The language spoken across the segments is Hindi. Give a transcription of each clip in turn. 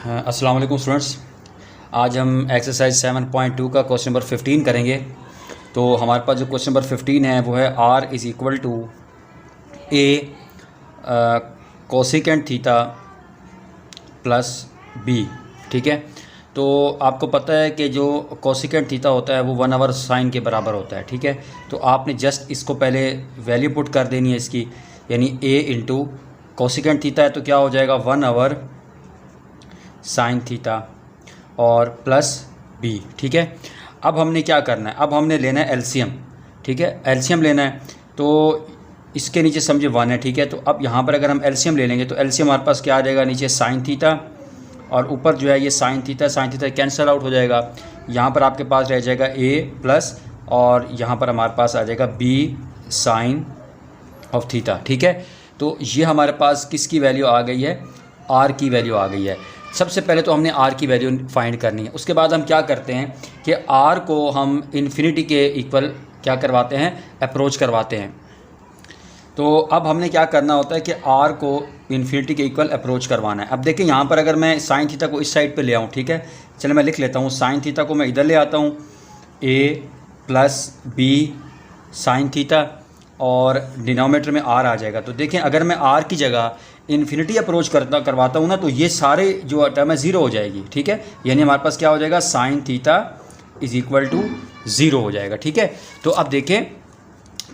अस्सलाम वालेकुम स्टूडेंट्स। आज हम एक्सरसाइज 7.2 का क्वेश्चन नंबर 15 करेंगे। तो हमारे पास जो क्वेश्चन नंबर 15 है वो है r is equal to a cosecant theta plus b। ठीक है, तो आपको पता है कि जो कोसिकेंट थीटा होता है वो 1 आवर साइन के बराबर होता है। ठीक है, तो आपने जस्ट इसको पहले वैल्यू पुट कर देनी है इसकी, यानी a इंटू कोसिकेंट थीटा है तो क्या हो जाएगा 1 आवर साइन थीटा और प्लस b। ठीक है, अब हमने क्या करना है, अब हमने लेना है एलसीएम। ठीक है, एलसीएम लेना है तो इसके नीचे समझे 1 है। ठीक है, तो अब यहाँ पर अगर हम एलसीएम ले लेंगे तो एलसीएम हमारे पास क्या आ जाएगा, नीचे साइन थीटा और ऊपर जो है ये साइन थीटा कैंसिल आउट हो जाएगा। यहाँ पर आपके पास रह जाएगा a प्लस और यहाँ पर हमारे पास आ जाएगा b साइन ऑफ थीटा। ठीक है, तो ये हमारे पास किसकी वैल्यू आ गई है, r की वैल्यू आ गई है। सबसे पहले तो हमने r की वैल्यू फाइंड करनी है। उसके बाद हम क्या करते हैं कि r को हम इन्फिनिटी के इक्वल क्या करवाते हैं, अप्रोच करवाते हैं। तो अब हमने क्या करना होता है कि r को इन्फिनिटी के इक्वल अप्रोच करवाना है। अब देखिए यहाँ पर अगर मैं साइन थीटा को इस साइड पे ले आऊँ, ठीक है, चलो मैं लिख लेता हूँ, साइन थीटा को मैं इधर ले आता हूँ, a plus b sine theta और डिनोमिनेटर में r आ जाएगा। तो देखें अगर मैं r की जगह इन्फिनिटी अप्रोच करवाता हूँ ना तो ये सारे जो टर्म है ज़ीरो हो जाएगी। ठीक है, यानी हमारे पास क्या हो जाएगा, sine theta is equal to zero हो जाएगा। ठीक है, तो अब देखें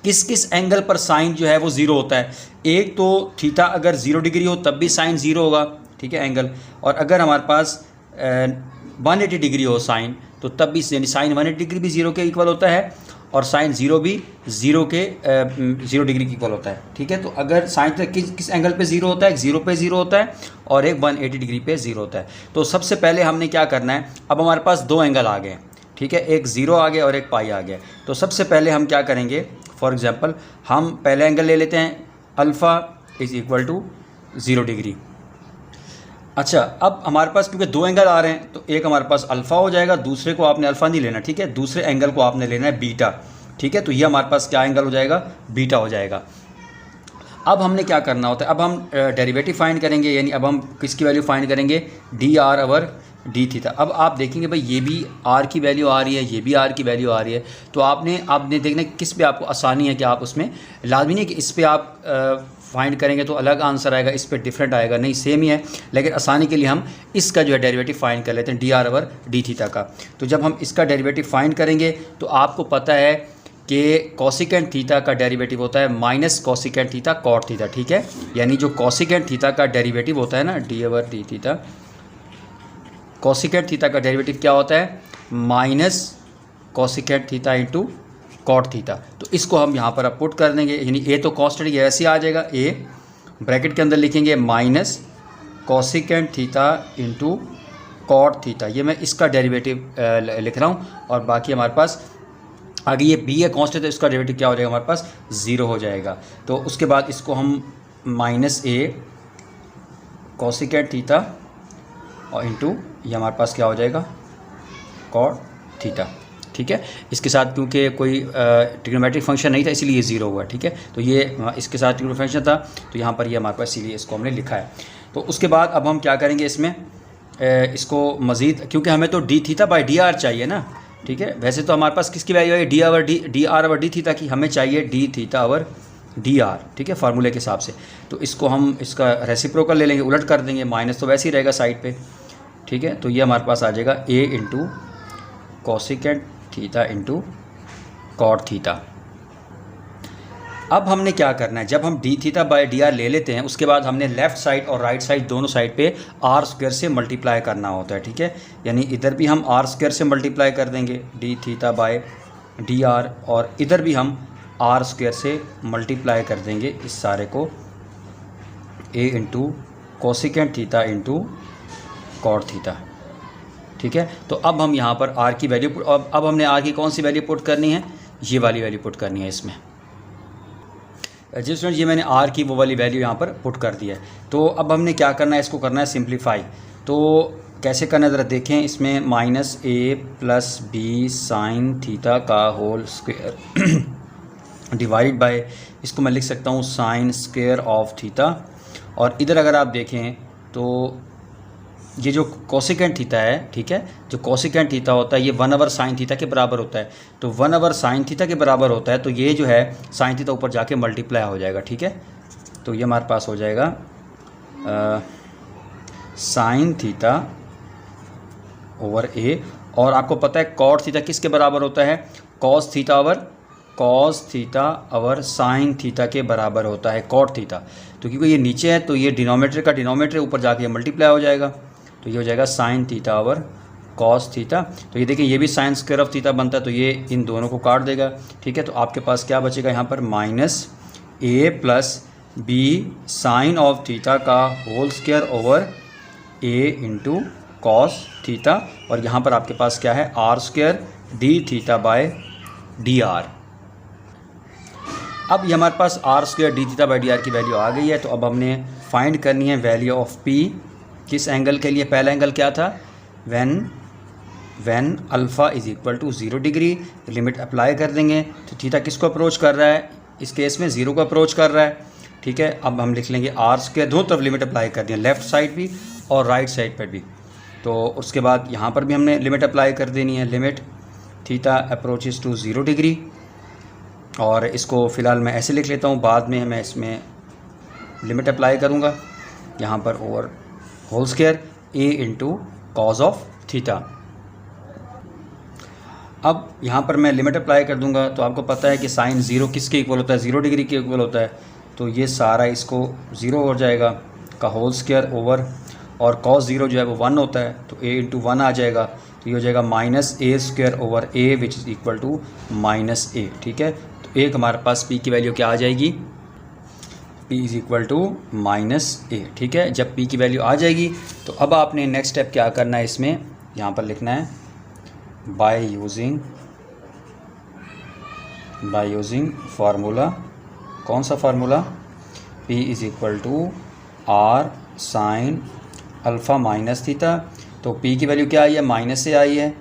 किस किस एंगल पर साइन जो है वो ज़ीरो होता है। एक तो थीटा अगर 0 डिग्री हो तब भी साइन ज़ीरो होगा, ठीक है, एंगल, और अगर हमारे पास 180 डिग्री हो साइन तो तब भी, यानी साइन 180 डिग्री भी 0 के इक्वल होता है और साइन 0 भी 0 डिग्री के इक्वल होता है। ठीक है, तो अगर साइन किस एंगल पे 0 होता है, एक 0 पे 0 होता है और एक 180 डिग्री पे 0 होता है। तो सबसे पहले हमने क्या करना है, अब हमारे पास दो एंगल आ गए। ठीक है, एक 0 आ गया और एक पाई आ गया। तो सबसे पहले हम क्या करेंगे, फॉर एग्जांपल हम पहले एंगल ले लेते हैं, alpha is equal to 0 degree. अच्छा, अब हमारे पास क्योंकि दो एंगल आ रहे हैं तो एक हमारे पास अल्फ़ा हो जाएगा, दूसरे को आपने अल्फ़ा नहीं लेना। ठीक है, दूसरे एंगल को आपने लेना है बीटा। ठीक है, तो ये हमारे पास क्या एंगल हो जाएगा, बीटा हो जाएगा। अब हमने क्या करना होता है, अब हम डेरिवेटिव फाइंड करेंगे, यानी अब हम किसकी वैल्यू फाइंड करेंगे, D R over D theta. अब आप देखेंगे भाई ये भी आर की वैल्यू आ रही है, ये भी आर की वैल्यू आ रही है, तो आपने देखना किस पे आपको आसानी है कि आप उसमें, लाजमी नहीं कि इस पर आप फाइंड करेंगे तो अलग आंसर आएगा, इस पर डिफरेंट आएगा, नहीं सेम ही है, लेकिन आसानी के लिए हम इसका जो है डेरिवेटिव फाइंड कर लेते हैं, D R over D theta का। तो जब हम इसका डेरिवेटिव फाइंड करेंगे तो आपको पता है कि कोसिकेंट थीटा का डेरिवेटिव होता है minus cosecant theta cot theta. ठीक है, यानी जो कोसिकेंट थीटा का डेरिवेटिव होता है ना, D over D theta, cosecant theta का डेरिवेटिव क्या होता है, minus cosecant theta into cot theta. तो इसको हम यहाँ पर अब पुट कर देंगे, यानी ए तो कॉन्स्टेंट ये ऐसे आ जाएगा, ए ब्रैकेट के अंदर लिखेंगे minus cosecant theta into cot theta. ये मैं इसका डेरिवेटिव लिख रहा हूँ और बाकी हमारे पास आगे ये बी है कॉन्स्टेंट, तो इसका डेरिवेटिव क्या हो जाएगा, हमारे पास 0 हो जाएगा। तो उसके बाद इसको हम माइनस ए कोसिकेंट थीटा और इंटू ये हमारे पास क्या हो जाएगा, कॉट थीटा। ठीक है, इसके साथ क्योंकि कोई ट्रिग्नोमेट्रिक फंक्शन नहीं था इसीलिए 0 हुआ। ठीक है, तो ये इसके साथ ट्रिग्नोमेट्रिक फंक्शन था तो यहाँ पर ये हमारे पास, इसीलिए इसको हमने लिखा है। तो उसके बाद अब हम क्या करेंगे इसमें, इसको मज़ीद, क्योंकि हमें तो D theta by d are चाहिए ना। ठीक है, वैसे तो हमारे पास किसकी वैल्यू है, D R over D theta की, हमें चाहिए D theta over D R. ठीक है, फार्मूले के हिसाब से। तो इसको हम इसका रेसिप्रोकल ले लेंगे, उलट कर देंगे, माइनस तो वैसे ही रहेगा साइड पे। ठीक है, तो ये हमारे पास आ जाएगा a into cosecant theta into cot theta. अब हमने क्या करना है, जब हम d theta by d r ले लेते हैं उसके बाद हमने लेफ़्ट साइड और राइट साइड दोनों साइड पे आर स्क्वायर से मल्टीप्लाई करना होता है। ठीक है, यानी इधर भी हम आर स्क्वायर से मल्टीप्लाई कर देंगे D theta by d are, और इधर भी हम आर स्क्वायर से मल्टीप्लाई कर देंगे इस सारे को, a into cosecant theta into cot theta. ठीक है, तो अब हम यहाँ पर आर की वैल्यू, अब हमने आर की कौन सी वैल्यू पुट करनी है, ये वाली वैल्यू पुट करनी है इसमें। जी स्टूडेंट, ये मैंने आर की वो वाली वैल्यू यहाँ पर पुट कर दी है। तो अब हमने क्या करना है, इसको करना है सिंप्लीफाई। तो कैसे करना है ज़रा देखें, इसमें minus a plus b sine theta का होल स्क्वायर डिवाइड बाय, इसको मैं लिख सकता हूँ साइन स्क्वायर ऑफ थीटा, और इधर अगर आप देखें तो ये जो कोसिकेंट थीटा है, ठीक है, जो कोसिकेंट थीटा होता है ये 1/sin साइन थीटा के बराबर होता है। तो 1/sin साइन थीटा के बराबर होता है, तो ये जो है साइन थीटा ऊपर जाके मल्टीप्लाई हो जाएगा, ठीक है। तो ये हमारे पास हो जाएगा साइन थीटा ओवर ए। और आपको पता है कॉट थीटा किसके बराबर होता है? Cos theta over sine theta के बराबर होता है कॉट थीटा। तो क्योंकि ये नीचे है तो ये डिनोमिनेटर का डिनोमिनेटर ऊपर जाके मल्टीप्लाई हो जाएगा, तो ये हो जाएगा sine theta over cos theta. तो ये देखिए ये भी साइन स्क्वायर ऑफ थीटा बनता है, तो ये इन दोनों को काट देगा, ठीक है। तो आपके पास क्या बचेगा यहाँ पर? Minus a plus b sine of theta का whole square over a into cos theta. और यहाँ पर आपके पास क्या है? R square D theta by D r. अब ये हमारे पास r square D theta by d r की वैल्यू आ गई है। तो अब हमने फाइंड करनी है वैल्यू ऑफ पी। किस एंगल के लिए? पहला एंगल क्या था? When alpha is equal to 0 degree. Limit apply कर देंगे तो थीटा किसको अप्रोच कर रहा है? इस केस में 0 को अप्रोच कर रहा है, ठीक है। अब हम लिख लेंगे आर स्क्वायर, दोनों तरफ लिमिट अप्लाई कर दिया, लेफ़्ट साइड भी और राइट साइड पर भी। तो उसके बाद यहाँ पर भी हमने लिमिट अप्लाई कर देनी है, limit theta approaches to 0 degree. और इसको फ़िलहाल मैं ऐसे लिख लेता हूँ, बाद में मैं इसमें लिमिट अप्लाई करूँगा यहाँ पर over whole square A into cos of theta. अब यहाँ पर मैं लिमिट अप्लाई कर दूँगा तो आपको पता है कि साइन 0 किसके इक्वल होता है? 0 डिग्री के इक्वल होता है। तो ये सारा इसको 0 हो जाएगा का होल स्क्वायर ओवर, और कॉस 0 जो है वो 1 होता है, तो a इंटू 1 आ जाएगा। तो ये हो जाएगा minus a square over a which is equal to minus a, ठीक है। तो एक हमारे पास p की वैल्यू क्या आ जाएगी? p is equal to minus a, ठीक है। जब p की वैल्यू आ जाएगी तो अब आपने नेक्स्ट स्टेप क्या करना है, इसमें यहाँ पर लिखना है बाय यूजिंग फार्मूला। कौन सा formula? p is equal to R sine alpha minus theta. तो p की वैल्यू क्या आई है? माइनस से आई है,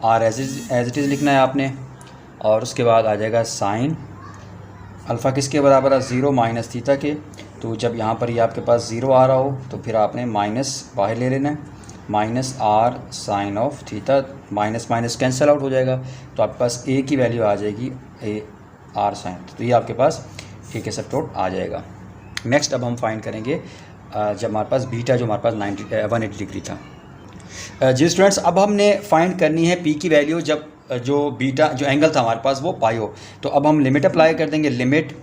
r एज इट इज़ लिखना है आपने। और उसके बाद आ जाएगा साइन अल्फ़ा किसके बराबर है? 0 माइनस थीटा के। तो जब यहाँ पर ये आपके पास 0 आ रहा हो तो फिर आपने माइनस बाहर ले लेना है, minus R sine of theta, minus minus cancel out हो जाएगा। तो आपके पास a की वैल्यू आ जाएगी ए आर साइन। तो ये आपके पास a के सब आ जाएगा। नेक्स्ट अब हम फाइंड करेंगे जब हमारे पास बीटा जो हमारे पास 180 डिग्री था। जी स्टूडेंट्स, अब हमने फाइंड करनी है p की वैल्यू जब जो बीटा जो एंगल था हमारे पास वो पाई हो। तो अब हम लिमिट अप्लाई कर देंगे, लिमिट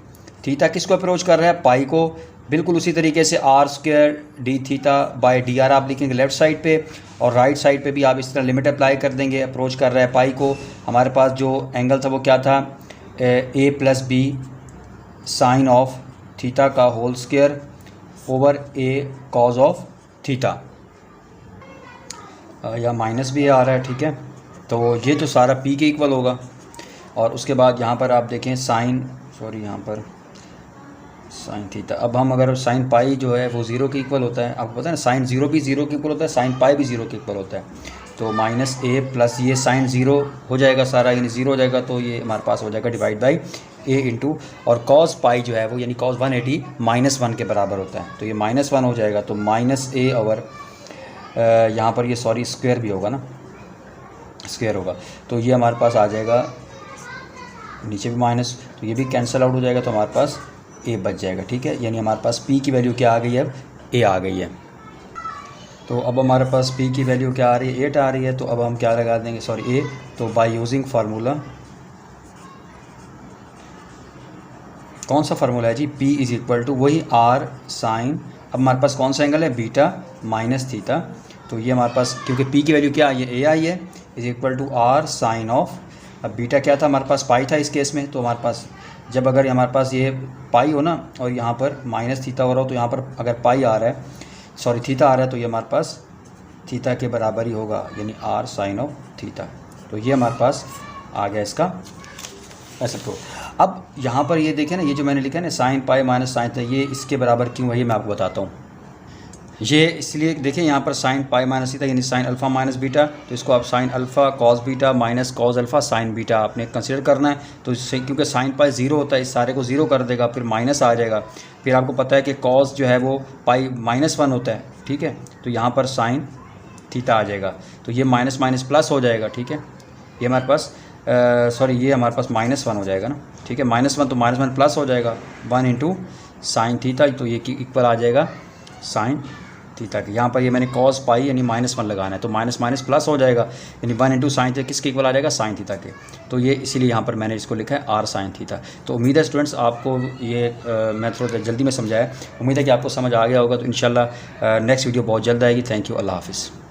थीटा किसको अप्रोच कर रहा है? पाई को। बिल्कुल उसी तरीके से R square D theta by D R आप लिखेंगे लेफ़्ट साइड पे, और राइट साइड पे भी आप इस तरह लिमिट अप्लाई कर देंगे, अप्रोच कर रहा है पाई को। हमारे पास जो एंगल था वो क्या था? A plus b sine of theta का whole square over a cos of theta, या माइनस भी आ रहा है, ठीक है। तो ये तो सारा p के इक्वल होगा। और उसके बाद यहाँ पर आप देखें यहाँ पर साइन थीटा। अब हम अगर साइन पाई जो है वो 0 के इक्वल होता है, आपको पता है ना, साइन 0 भी 0 के इक्वल होता है, साइन पाई भी 0 के इक्वल होता है। तो माइनस ए प्लस ये साइन 0 हो जाएगा सारा, यानी 0 हो जाएगा, तो ये हमारे पास हो जाएगा डिवाइड बाई ए इंटू, और कॉस पाई जो है वो यानी कॉस 180 -1 के बराबर होता है। तो ये -1 हो जाएगा, तो माइनस ए ओवर यहाँ पर ये स्क्वायर भी होगा ना, स्क्वायर होगा। तो ये हमारे पास आ जाएगा, नीचे भी माइनस, तो ये भी कैंसिल आउट हो जाएगा, तो हमारे पास ए बच जाएगा, ठीक है। यानी हमारे पास p की वैल्यू क्या आ गई है? अब a आ गई है। तो अब हमारे पास p की वैल्यू क्या आ रही है? 8 आ रही है। तो अब हम क्या लगा देंगे? a। तो बाय यूजिंग फार्मूला, कौन सा फार्मूला है जी? p इज़ इक्वल टू वही r साइन, अब हमारे पास कौन सा एंगल है? Beta minus theta. तो ये हमारे पास क्योंकि p की वैल्यू क्या आई है? a आई है, is equal to r sine of, अब बीटा क्या था हमारे पास? पाई था इस केस में। तो हमारे पास जब अगर हमारे पास ये पाई हो ना और यहाँ पर माइनस थीटा हो रहा हो, तो यहाँ पर अगर पाई आ रहा है थीटा आ रहा है, तो ये हमारे पास थीटा के बराबर ही होगा, यानी r साइन ऑफ थीटा। तो ये हमारे पास आ गया इसका ऐसा। तो अब यहाँ पर ये देखें ना, ये जो मैंने लिखा है ना साइन पाई माइनस साइन, ये इसके बराबर क्यों है ये मैं आपको बताता हूँ। ये इसलिए देखें यहाँ पर साइन पाई माइनस थीटा यानी साइन अल्फ़ा माइनस बीटा, तो इसको आप sine alpha cos beta minus cos alpha sine beta आपने कंसिडर करना है। तो इससे क्योंकि साइन पाई 0 होता है, इस सारे को 0 कर देगा, फिर माइनस आ जाएगा। फिर आपको पता है कि कॉस जो है वो पाई -1 होता है, ठीक है। तो यहाँ पर साइन थीटा आ जाएगा। तो ये माइनस माइनस प्लस हो जाएगा, ठीक है। ये हमारे पास सॉरी ये हमारे पास -1 हो जाएगा ना, ठीक है। -1 तो -1 प्लस हो जाएगा 1 इंटू साइन थीटा, तो ये इक्वल आ जाएगा साइन थीटा की। यहाँ पर ये मैंने कॉस पाई यानी -1 लगाना है, तो माइनस माइनस प्लस हो जाएगा यानी 1 इंटू साइन थीटा किसके इक्वल आ जाएगा, साइन थीटा के। तो ये इसीलिए यहाँ पर मैंने इसको लिखा है r साइन थीटा। तो उम्मीद है स्टूडेंट्स आपको ये मैं थोड़ा जल्दी में समझाया, उम्मीद है कि आपको समझ आ गया होगा। तो इंशाल्लाह नेक्स्ट वीडियो बहुत जल्द आएगी। थैंक यू, अल्लाह हाफिज़।